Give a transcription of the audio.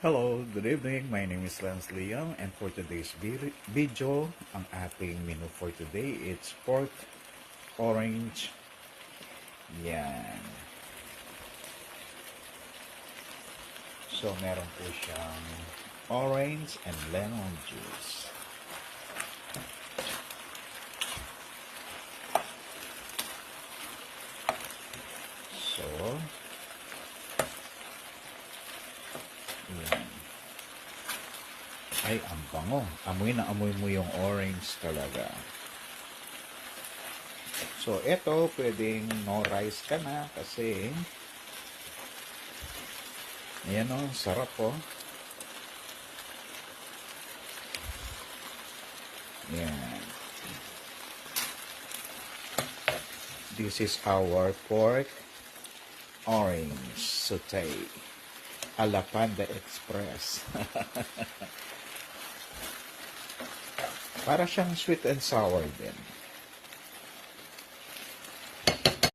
Hello, good evening. My name is Lance Leong, and for today's video, ang ating menu for today it's pork orange. Yan. So meron po siyang orange and lemon juice. So yan. Ay, ang bango. Amoy na amoy mo yung orange talaga. So, eto, pwedeng no rice ka na kasi ayan o, sarap o. Yan. This is our pork orange saute a la Panda Express. Para siyang sweet and sour din.